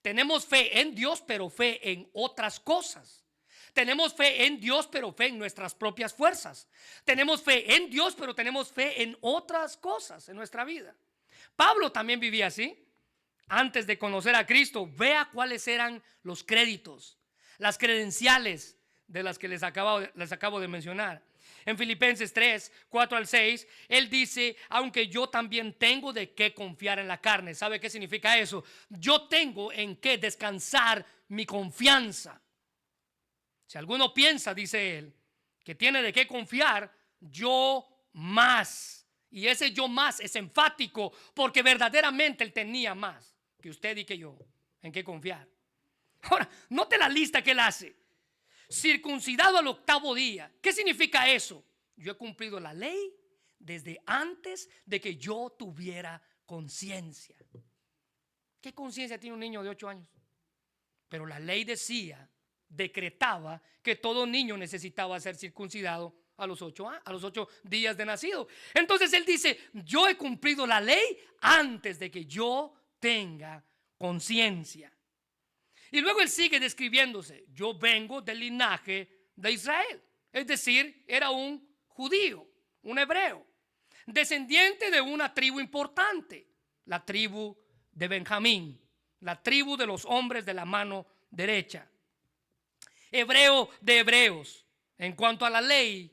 Tenemos fe en Dios, pero fe en otras cosas. Tenemos fe en Dios, pero fe en nuestras propias fuerzas. Tenemos fe en Dios, pero tenemos fe en otras cosas en nuestra vida. Pablo también vivía así. Antes de conocer a Cristo, vea cuáles eran los créditos, las credenciales de las que les acabo de mencionar. En Filipenses 3, 4 al 6, él dice, aunque yo también tengo de qué confiar en la carne. ¿Sabe qué significa eso? Yo tengo en qué descansar mi confianza. Si alguno piensa, dice él, que tiene de qué confiar, yo más. Y ese yo más es enfático porque verdaderamente él tenía más que usted y que yo en qué confiar. Ahora, note la lista que él hace. Circuncidado al 8º día. ¿Qué significa eso? Yo he cumplido la ley desde antes de que yo tuviera conciencia. ¿Qué conciencia tiene un niño de 8 años? Pero la ley decretaba que todo niño necesitaba ser circuncidado a los 8 días de nacido. Entonces él dice, yo he cumplido la ley antes de que yo tenga conciencia. Y luego él sigue describiéndose, yo vengo del linaje de Israel. Es decir, era un judío, un hebreo, descendiente de una tribu importante, la tribu de Benjamín, la tribu de los hombres de la mano derecha. Hebreo de hebreos, en cuanto a la ley,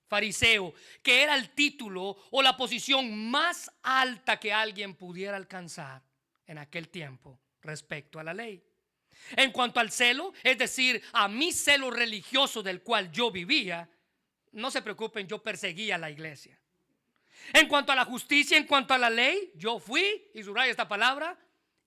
fariseo, que era el título o la posición más alta que alguien pudiera alcanzar en aquel tiempo respecto a la ley. En cuanto al celo, es decir, a mi celo religioso del cual yo vivía, no se preocupen, yo perseguía a la iglesia. En cuanto a la justicia, en cuanto a la ley, yo fui, y subraya esta palabra,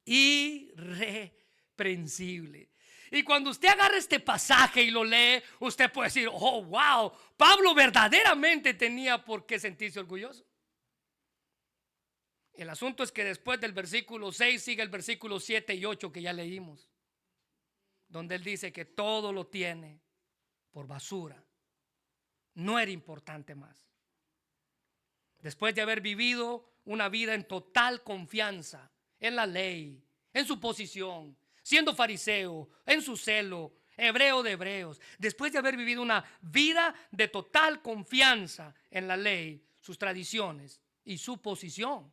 irreprensible. Y cuando usted agarra este pasaje y lo lee, usted puede decir, oh, wow, Pablo verdaderamente tenía por qué sentirse orgulloso. El asunto es que después del versículo 6 sigue el versículo 7 y 8 que ya leímos, donde él dice que todo lo tiene por basura. No era importante más. Después de haber vivido una vida en total confianza en la ley, en su posición, siendo fariseo, en su celo, hebreo de hebreos, después de haber vivido una vida de total confianza en la ley, sus tradiciones y su posición,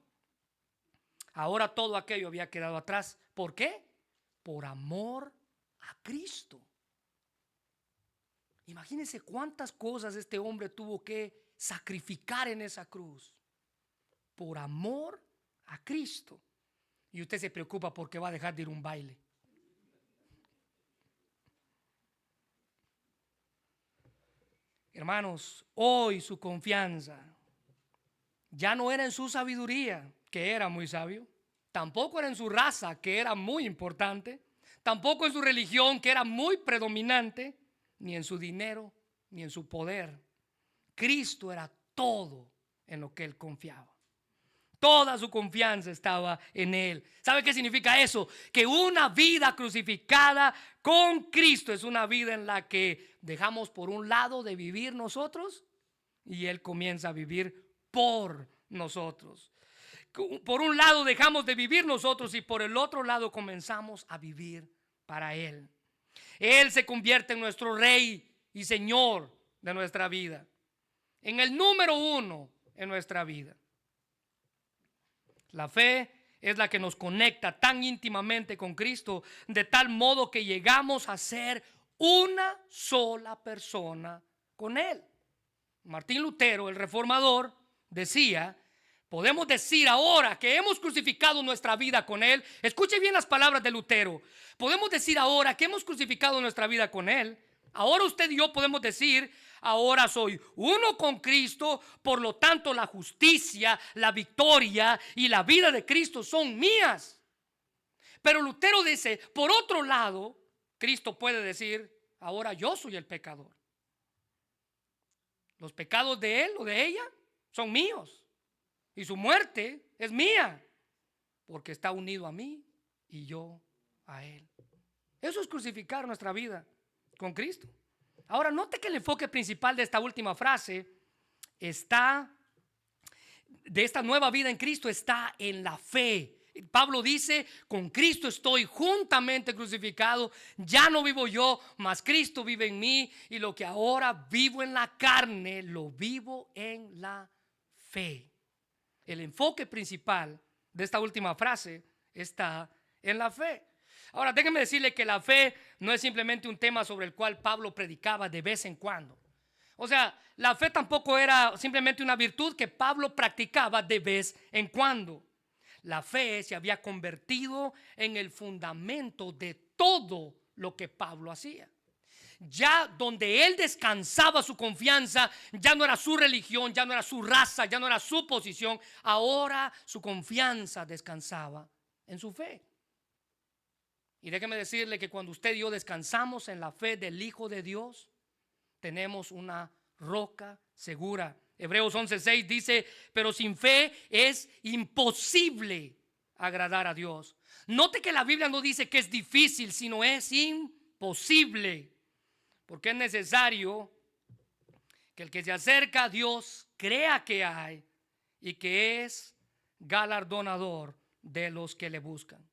ahora todo aquello había quedado atrás. ¿Por qué? Por amor a Cristo. Imagínense cuántas cosas este hombre tuvo que sacrificar en esa cruz por amor a Cristo. Y usted se preocupa porque va a dejar de ir a un baile. Hermanos, hoy su confianza ya no era en su sabiduría, que era muy sabio, tampoco era en su raza, que era muy importante, tampoco en su religión, que era muy predominante, ni en su dinero, ni en su poder. Cristo era todo en lo que él confiaba. Toda su confianza estaba en él. ¿Sabe qué significa eso? Que una vida crucificada con Cristo es una vida en la que dejamos por un lado de vivir nosotros y él comienza a vivir por nosotros. Por un lado dejamos de vivir nosotros y por el otro lado comenzamos a vivir para él. Él se convierte en nuestro rey y señor de nuestra vida, en el número 1 en nuestra vida. La fe es la que nos conecta tan íntimamente con Cristo, de tal modo que llegamos a ser una sola persona con Él. Martín Lutero, el reformador, decía, podemos decir ahora que hemos crucificado nuestra vida con Él. Escuche bien las palabras de Lutero. Podemos decir ahora que hemos crucificado nuestra vida con Él. Ahora usted y yo podemos decir, ahora soy uno con Cristo, por lo tanto la justicia, la victoria y la vida de Cristo son mías. Pero Lutero dice, por otro lado, Cristo puede decir, ahora yo soy el pecador. Los pecados de él o de ella son míos y su muerte es mía, porque está unido a mí y yo a él. Eso es crucificar nuestra vida con Cristo. Ahora note que el enfoque principal de esta última frase está, de esta nueva vida en Cristo, está en la fe. Pablo dice, con Cristo estoy juntamente crucificado, ya no vivo yo, mas Cristo vive en mí, y lo que ahora vivo en la carne, lo vivo en la fe. El enfoque principal de esta última frase está en la fe. Ahora, déjenme decirle que la fe no es simplemente un tema sobre el cual Pablo predicaba de vez en cuando. O sea, la fe tampoco era simplemente una virtud que Pablo practicaba de vez en cuando. La fe se había convertido en el fundamento de todo lo que Pablo hacía. Ya donde él descansaba su confianza, ya no era su religión, ya no era su raza, ya no era su posición. Ahora su confianza descansaba en su fe. Y déjeme decirle que cuando usted y yo descansamos en la fe del Hijo de Dios, tenemos una roca segura. Hebreos 11:6 dice: pero sin fe es imposible agradar a Dios. Note que la Biblia no dice que es difícil, sino es imposible. Porque es necesario que el que se acerca a Dios crea que hay y que es galardonador de los que le buscan.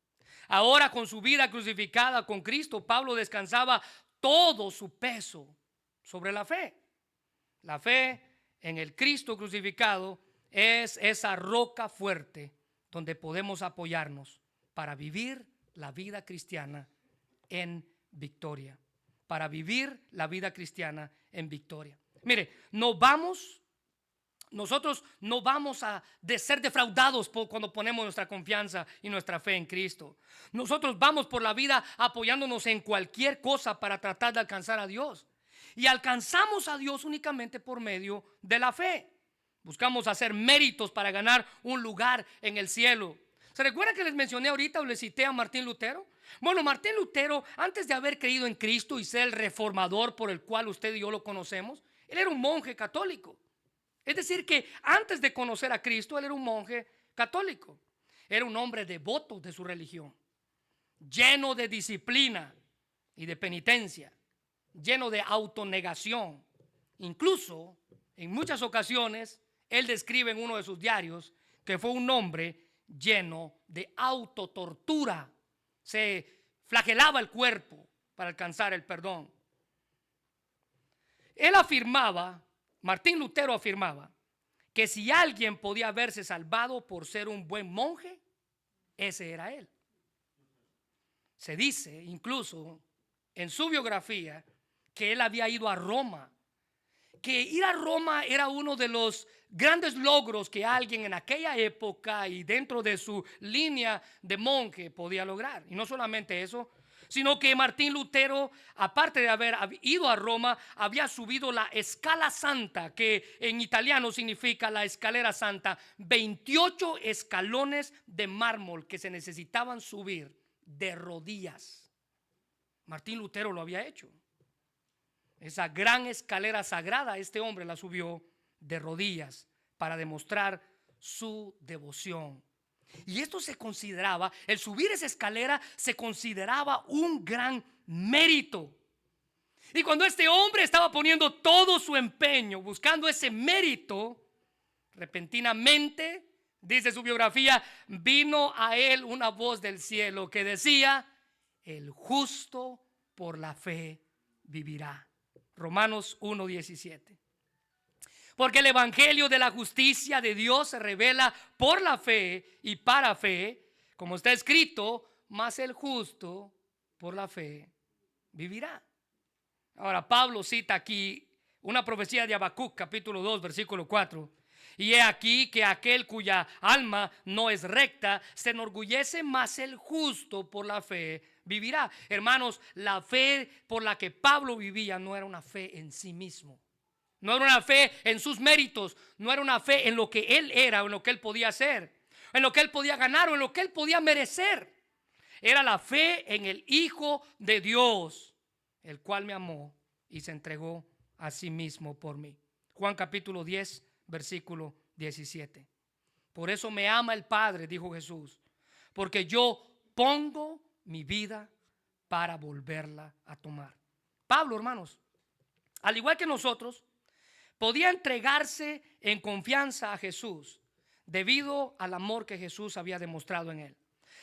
Ahora, con su vida crucificada con Cristo, Pablo descansaba todo su peso sobre la fe. La fe en el Cristo crucificado es esa roca fuerte donde podemos apoyarnos para vivir la vida cristiana en victoria. Para vivir la vida cristiana en victoria. Mire, nosotros no vamos a ser defraudados cuando ponemos nuestra confianza y nuestra fe en Cristo. Nosotros vamos por la vida apoyándonos en cualquier cosa para tratar de alcanzar a Dios. Y alcanzamos a Dios únicamente por medio de la fe. Buscamos hacer méritos para ganar un lugar en el cielo. ¿Se recuerda que les mencioné ahorita o les cité a Martín Lutero? Bueno, Martín Lutero, antes de haber creído en Cristo y ser el reformador por el cual usted y yo lo conocemos, él era un monje católico. Es decir, que antes de conocer a Cristo, él era un monje católico. Era un hombre devoto de su religión, lleno de disciplina y de penitencia, lleno de autonegación. Incluso, en muchas ocasiones, él describe en uno de sus diarios que fue un hombre lleno de autotortura. Se flagelaba el cuerpo para alcanzar el perdón. Martín Lutero afirmaba que si alguien podía haberse salvado por ser un buen monje, ese era él. Se dice incluso en su biografía que él había ido a Roma, que ir a Roma era uno de los grandes logros que alguien en aquella época y dentro de su línea de monje podía lograr. Y no solamente eso, sino que Martín Lutero, aparte de haber ido a Roma, había subido la Scala Santa, que en italiano significa la escalera santa, 28 escalones de mármol que se necesitaban subir de rodillas. Martín Lutero lo había hecho. Esa gran escalera sagrada, este hombre la subió de rodillas para demostrar su devoción. Y esto se consideraba, el subir esa escalera se consideraba un gran mérito. Y cuando este hombre estaba poniendo todo su empeño buscando ese mérito, repentinamente, dice su biografía, vino a él una voz del cielo que decía: el justo por la fe vivirá. Romanos 1:17. Porque el evangelio de la justicia de Dios se revela por la fe y para fe, como está escrito: mas el justo por la fe vivirá. Ahora Pablo cita aquí una profecía de Habacuc, capítulo 2, versículo 4. Y he aquí que aquel cuya alma no es recta se enorgullece, mas el justo por la fe vivirá. Hermanos, la fe por la que Pablo vivía no era una fe en sí mismo. No era una fe en sus méritos, no era una fe en lo que él era o en lo que él podía hacer, en lo que él podía ganar o en lo que él podía merecer. Era la fe en el Hijo de Dios, el cual me amó y se entregó a sí mismo por mí. Juan capítulo 10, versículo 17. Por eso me ama el Padre, dijo Jesús, porque yo pongo mi vida para volverla a tomar. Pablo, hermanos, al igual que nosotros, podía entregarse en confianza a Jesús debido al amor que Jesús había demostrado en él.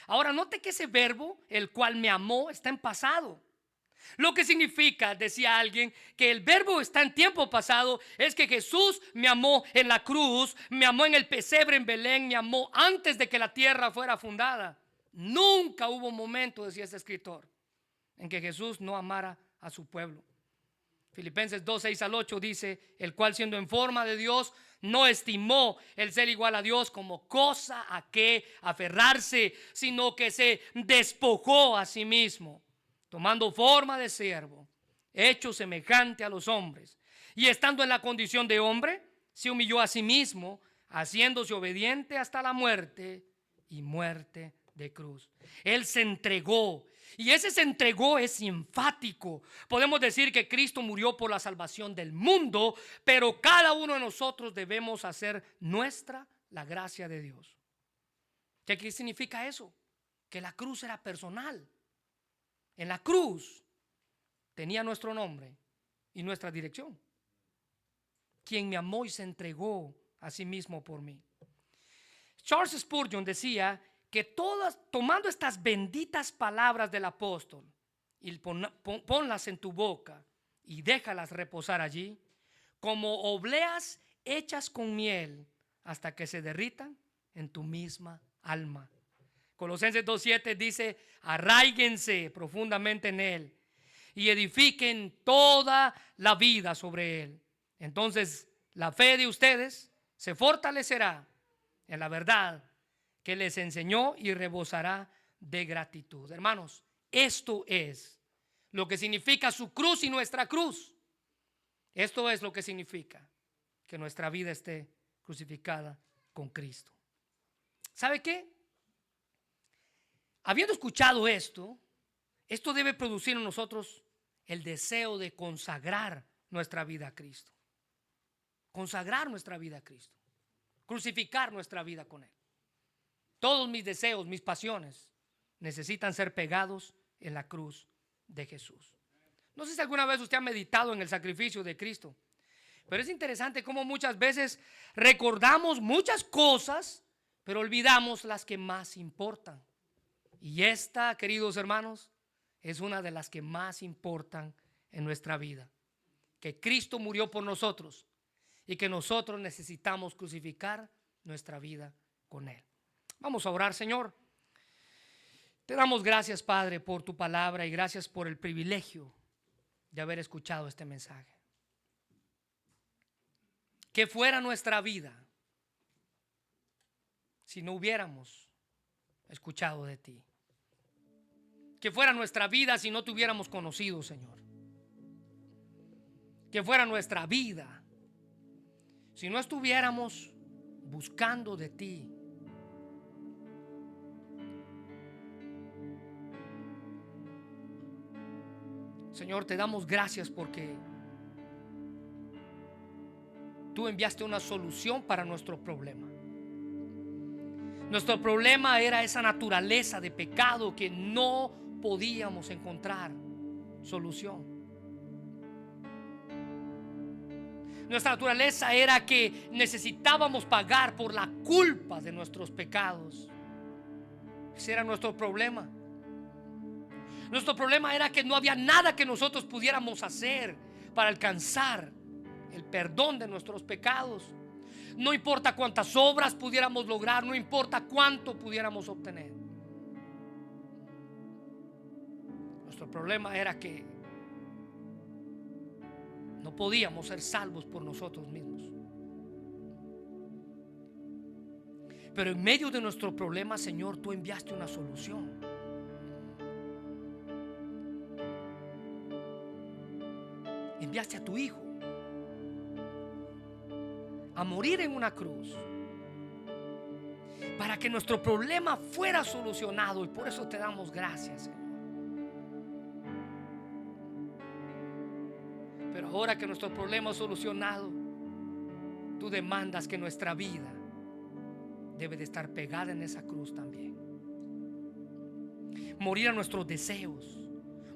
Ahora note que ese verbo, el cual me amó, está en pasado. Lo que significa, decía alguien, que el verbo está en tiempo pasado, es que Jesús me amó en la cruz, me amó en el pesebre en Belén, me amó antes de que la tierra fuera fundada. Nunca hubo un momento, decía este escritor, en que Jesús no amara a su pueblo. Filipenses 2, 6 al 8 dice: el cual siendo en forma de Dios no estimó el ser igual a Dios como cosa a que aferrarse, sino que se despojó a sí mismo, tomando forma de siervo hecho semejante a los hombres, y estando en la condición de hombre, se humilló a sí mismo, haciéndose obediente hasta la muerte y muerte de cruz. Él se entregó, y ese se entregó es enfático. Podemos decir que Cristo murió por la salvación del mundo, pero cada uno de nosotros debemos hacer nuestra la gracia de Dios. ¿Qué significa eso? Que la cruz era personal. En la cruz tenía nuestro nombre y nuestra dirección. Quien me amó y se entregó a sí mismo por mí. Charles Spurgeon decía que tomando estas benditas palabras del apóstol y ponlas en tu boca y déjalas reposar allí, como obleas hechas con miel hasta que se derritan en tu misma alma. Colosenses 2:7 dice: arraíguense profundamente en él y edifiquen toda la vida sobre él. Entonces la fe de ustedes se fortalecerá en la verdad que les enseñó y rebosará de gratitud. Hermanos, esto es lo que significa su cruz y nuestra cruz. Esto es lo que significa que nuestra vida esté crucificada con Cristo. ¿Sabe qué? Habiendo escuchado esto debe producir en nosotros el deseo de consagrar nuestra vida a Cristo. Consagrar nuestra vida a Cristo. Crucificar nuestra vida con Él. Todos mis deseos, mis pasiones necesitan ser pegados en la cruz de Jesús. No sé si alguna vez usted ha meditado en el sacrificio de Cristo, pero es interesante cómo muchas veces recordamos muchas cosas, pero olvidamos las que más importan. Y esta, queridos hermanos, es una de las que más importan en nuestra vida. Que Cristo murió por nosotros y que nosotros necesitamos crucificar nuestra vida con Él. Vamos a orar. Señor, te damos gracias, Padre, por tu palabra, y gracias por el privilegio de haber escuchado este mensaje. Que fuera nuestra vida si no hubiéramos escuchado de ti. Que fuera nuestra vida si no te hubiéramos conocido, Señor. Que fuera nuestra vida si no estuviéramos buscando de ti. Señor, te damos gracias porque tú enviaste una solución para nuestro problema. Nuestro problema era esa naturaleza de pecado que no podíamos encontrar solución. Nuestra naturaleza era que necesitábamos pagar por la culpa de nuestros pecados. Ese era nuestro problema. Nuestro problema era que no había nada que nosotros pudiéramos hacer para alcanzar el perdón de nuestros pecados. No importa cuántas obras pudiéramos lograr, no importa cuánto pudiéramos obtener. Nuestro problema era que no podíamos ser salvos por nosotros mismos. Pero en medio de nuestro problema, Señor, tú enviaste una solución. Enviaste a tu Hijo a morir en una cruz para que nuestro problema fuera solucionado, y por eso te damos gracias, Señor. Pero ahora que nuestro problema es solucionado, tú demandas que nuestra vida debe de estar pegada en esa cruz también. Morir a nuestros deseos,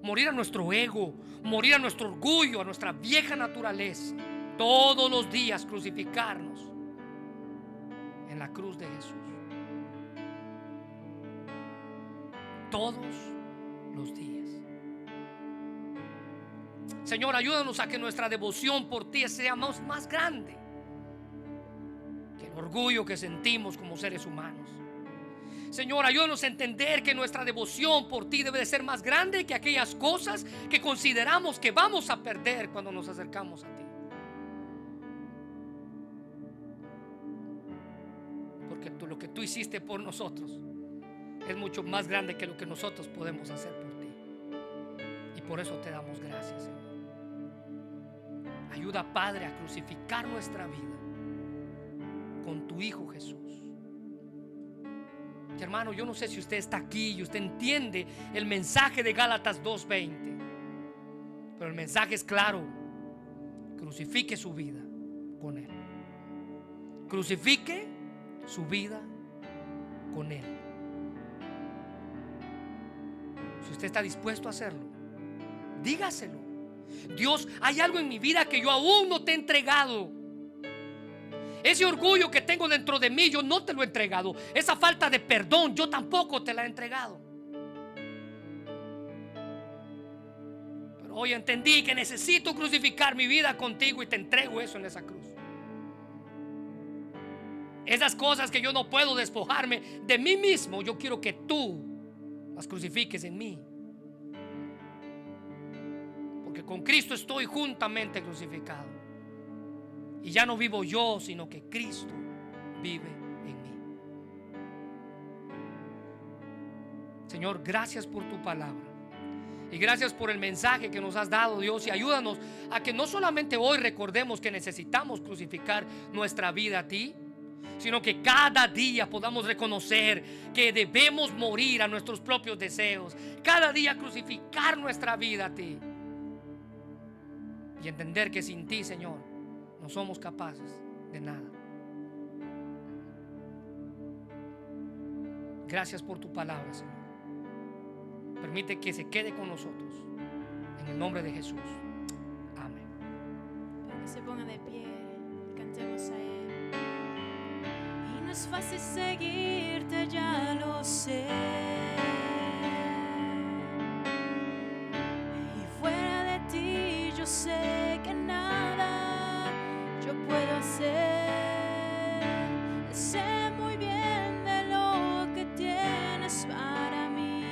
morir a nuestro ego, morir a nuestro orgullo, a nuestra vieja naturaleza. Todos los días crucificarnos en la cruz de Jesús. Todos los días. Señor, ayúdanos a que nuestra devoción por ti sea más grande que el orgullo que sentimos como seres humanos. Señor, ayúdanos a entender que nuestra devoción por ti debe de ser más grande que aquellas cosas que consideramos que vamos a perder cuando nos acercamos a ti. Porque lo que tú hiciste por nosotros es mucho más grande que lo que nosotros podemos hacer por ti. Y por eso te damos gracias, Señor. Ayuda, Padre, a crucificar nuestra vida con tu Hijo Jesús. Y hermano, yo no sé si usted está aquí y usted entiende el mensaje de Gálatas 2:20, pero el mensaje es claro: crucifique su vida con Él. Crucifique su vida con Él. Si usted está dispuesto a hacerlo, dígaselo: Dios, hay algo en mi vida que yo aún no te he entregado. Ese orgullo que tengo dentro de mí, yo no te lo he entregado. Esa falta de perdón, yo tampoco te la he entregado. Pero hoy entendí que necesito crucificar mi vida contigo y te entrego eso en esa cruz. Esas cosas que yo no puedo despojarme de mí mismo, yo quiero que tú las crucifiques en mí. Porque con Cristo estoy juntamente crucificado. Y ya no vivo yo, sino que Cristo vive en mí. Señor, gracias por tu palabra. Y gracias por el mensaje que nos has dado, Dios. Y ayúdanos a que no solamente hoy recordemos que necesitamos crucificar nuestra vida a ti, sino que cada día podamos reconocer que debemos morir a nuestros propios deseos. Cada día crucificar nuestra vida a ti. Y entender que sin ti, Señor, no somos capaces de nada. Gracias por tu palabra, Señor. Permite que se quede con nosotros. En el nombre de Jesús. Amén. Para que se ponga de pie y cantemos a Él. Y no es fácil seguirte, ya lo sé. Y fuera de ti yo sé que nada yo puedo hacer. Sé muy bien de lo que tienes para mí.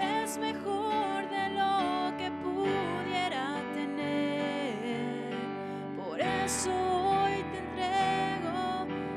Es mejor de lo que pudiera tener. Por eso